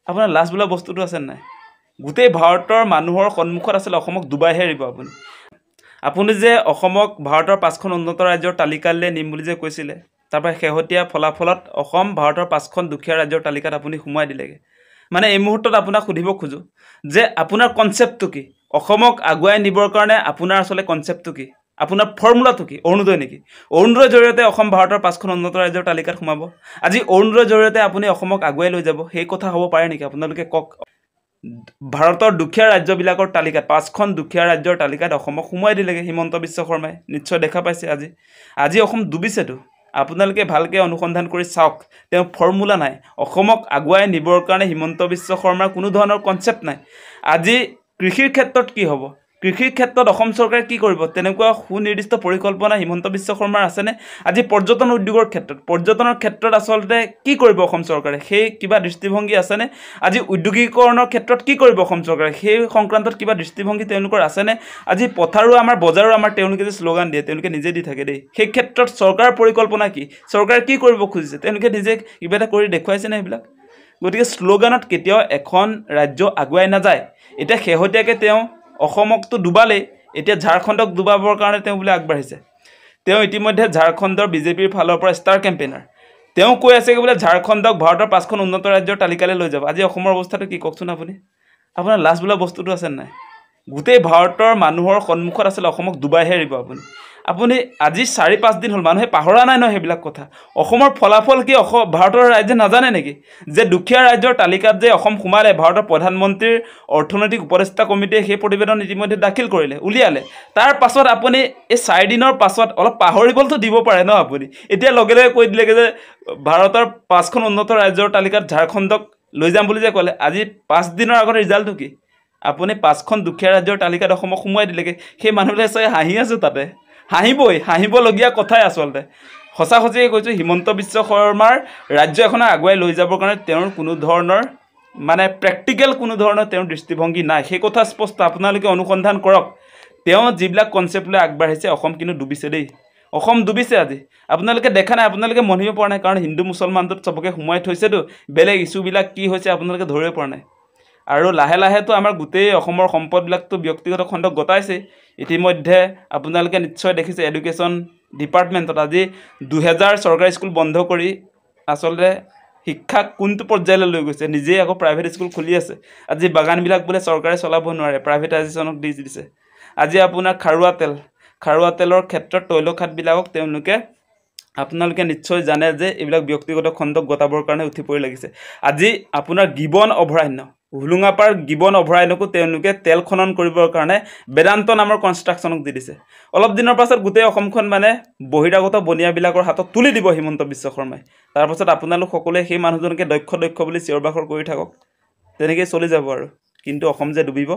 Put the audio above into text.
আপোনাৰ লাজ বোলা বস্তুটো আছে নাই গোটেই ভাৰতৰ মানুহৰ সন্মুখত আছিল অসমক ডুবাইহে এৰিব আপুনি যে অসমক ভাৰতৰ 5খন উন্নত ৰাজ্যৰ তালিকালৈ নিম বুলি যে কৈছিলে তাৰপৰা শেহতীয়া ফলাফলত অসম ভাৰতৰ 5খন দুখীয়া ৰাজ্যৰ তালিকাত আপুনি সোমাই দিলেগে মানে এই মুহূৰ্তত আপোনাক সুধিব খোজো যে আপোনাৰ কনসেপ্টটো কি অসমক আগুৱাই নিবৰ কাৰণে আপোনাৰ আসলে কনসেপ্টটো কি আপোনাৰ ফৰ্মুলাটো কি অৰুণোদয় নেকি অৰুণোদয়ৰ জৰিয়তে অসম ভাৰতৰ 5খন উন্নত ৰাজ্যৰ তালিকাত সোমাব আজি অৰুণোদয়ৰ জৰিয়তে আপুনি অসমক আগুৱাই লৈ যাব সেই কথা হ'ব পাৰে নেকি আপোনালোকে কক ভাৰতৰ দুখীয়া ৰাজ্যবিলাকৰ তালিকাত 5খন দুখীয়া ৰাজ্যৰ তালিকাত অসমক সোমাই দিলেগে হিমন্ত বিশ্ব শৰ্মাই নিশ্চয় দেখা পাইছে আজি অসম ডুবিছেতো আপোনালোকে ভালকে অনুসন্ধান কৰি চাওক তেওঁ ফৰ্মুলা নাই অসমক আগুৱাই নিবৰ কাৰণে হিমন্ত বিশ্ব শৰ্মাৰ কোনো ধৰণৰ কনসেপ্ট নাই আজি কৃষিৰ ক্ষেত্ৰত কি হ'ব কৃষিৰ ক্ষেত্ৰত অসম চৰকাৰে কি কৰিব তেনেকুৱা সুনিৰ্দিষ্ট পৰিকল্পনা হিমন্ত বিশ্ব শৰ্মাৰ আছেনে আজি পৰ্যটন উদ্যোগৰ ক্ষেত্ৰত পৰ্যটনৰ ক্ষেত্ৰত আসলতে কি কৰিব অসম চৰকাৰে সেই কিবা দৃষ্টিভংগী আছেনে আজি উদ্যোগীকৰণৰ ক্ষেত্ৰত কি কৰিব অসম চৰকাৰে সেই সংক্ৰান্তত কিবা দৃষ্টিভংগী তেওঁলোকৰ আছেনে আজি পথাৰো আমাৰ বজাৰো আমাৰ তেওঁলোকে যে শ্লোগান দিয়ে তেওঁলোকে নিজে দি থাকে দেই সেই ক্ষেত্ৰত চৰকাৰৰ পৰিকল্পনা কি চৰকাৰে কি কৰিব খুজিছে তেওঁলোকে নিজে কিবা এটা কৰি দেখুৱাইছে নে এইবিলাক গতিকে শ্লোগানত কেতিয়াও এখন ৰাজ্য আগুৱাই নাযায় এতিয়া শেহতীয়াকৈ তেওঁ অসমকটো ডুবালে এতিয়া ঝাৰখণ্ডক ডুবাবৰ কাৰণে তেওঁ বুলি আগবাঢ়িছে তেওঁ ইতিমধ্যে ঝাৰখণ্ডৰ বিজেপিৰ ফালৰ পৰা ষ্টাৰ কেম্পেইনাৰ তেওঁ কৈ আছে বোলে ঝাৰখণ্ডক ভাৰতৰ 5খন উন্নত ৰাজ্যৰ তালিকালৈ লৈ যাব আজি অসমৰ অৱস্থাটো কি কওকচোন আপুনি আপোনাৰ লাজ বোলা বস্তুটো আছে নাই গোটেই ভাৰতৰ মানুহৰ সন্মুখত আছিল অসমক ডুবাইহে এৰিব আপুনি আজি 4-5 দিন হ'ল মানুহে পাহৰা নাই ন সেইবিলাক কথা অসমৰ ফলাফল কি ভাৰতৰ ৰাজ্যে নাজানে নেকি যে দুখীয়া ৰাজ্যৰ তালিকাত যে অসম সোমালে ভাৰতৰ প্ৰধানমন্ত্ৰীৰ অৰ্থনৈতিক উপদেষ্টা কমিটিয়ে সেই প্ৰতিবেদন ইতিমধ্যে দাখিল কৰিলে উলিয়ালে তাৰ পাছত আপুনি এই 4 দিনৰ পাছত অলপ পাহৰিবলতো দিব পাৰে ন আপুনি এতিয়া লগে লগে কৈ দিলে যে ভাৰতৰ 5খন উন্নত ৰাজ্যৰ তালিকাত ঝাৰখণ্ডক লৈ যাম বুলি যে ক'লে আজি 5 দিনৰ আগৰ ৰিজাল্টটো কি আপুনি 5খন দুখীয়া ৰাজ্যৰ তালিকাত অসমক সোমাই দিলেগে সেই মানুহবিলাকে চাই হাঁহি আছে তাতে হাঁহিবলগীয়া কথাই আসলতে সঁচাকৈ কৈছোঁ হিমন্ত বিশ্ব শৰ্মাৰ ৰাজ্য এখন আগুৱাই লৈ যাবৰ কাৰণে তেওঁৰ কোনো ধৰণৰ মানে প্ৰেক্টিকেল কোনো ধৰণৰ তেওঁৰ দৃষ্টিভংগী নাই সেই কথা স্পষ্ট আপোনালোকে অনুসন্ধান কৰক তেওঁ যিবিলাক কনসেপ্ট লৈ আগবাঢ়িছে অসম কিন্তু ডুবিছে দেই অসম ডুবিছে আজি আপোনালোকে দেখা নাই আপোনালোকে মনিব পৰা নাই কাৰণ হিন্দু মুছলমানটোত চবকে সোমাই থৈছেতো বেলেগ ইস্যুবিলাক কি হৈছে আপোনালোকে ধৰিব পৰা নাই আৰু লাহে লাহেতো আমাৰ গোটেই অসমৰ সম্পদবিলাকতো ব্যক্তিগত খণ্ডক গতাইছে ইতিমধ্যে আপোনালোকে নিশ্চয় দেখিছে এডুকেশ্যন ডিপাৰ্টমেণ্টত আজি 2000 চৰকাৰী স্কুল বন্ধ কৰি আসলতে শিক্ষা কোনটো পৰ্যায়লৈ লৈ গৈছে নিজেই আকৌ প্ৰাইভেট স্কুল খুলি আছে আজি বাগানবিলাক বোলে চৰকাৰে চলাব নোৱাৰে প্ৰাইভেটাইজেশ্যনক দি দিছে আজি আপোনাৰ খাৰুৱা তেলৰ ক্ষেত্ৰত তৈলখাতবিলাকক তেওঁলোকে আপোনালোকে নিশ্চয় জানে যে এইবিলাক ব্যক্তিগত খণ্ডক গতাবৰ কাৰণে উঠি পৰি লাগিছে আজি আপোনাৰ গিবন অভয়াৰণ্য হুলুঙাপাৰ গিবন অভয়াৰণ্যকো তেওঁলোকে তেল খনন কৰিবৰ কাৰণে বেদান্ত নামৰ কনষ্ট্ৰাকশ্যনক দি দিছে অলপ দিনৰ পাছত গোটেই অসমখন মানে বহিৰাগত বনিয়াবিলাকৰ হাতত তুলি দিব হিমন্ত বিশ্ব শৰ্মাই তাৰ পাছত আপোনালোক সকলোৱে সেই মানুহজনকে দক্ষ বুলি চিঞৰ বাখৰ কৰি থাকক তেনেকৈ চলি যাব আৰু কিন্তু অসম যে ডুবিব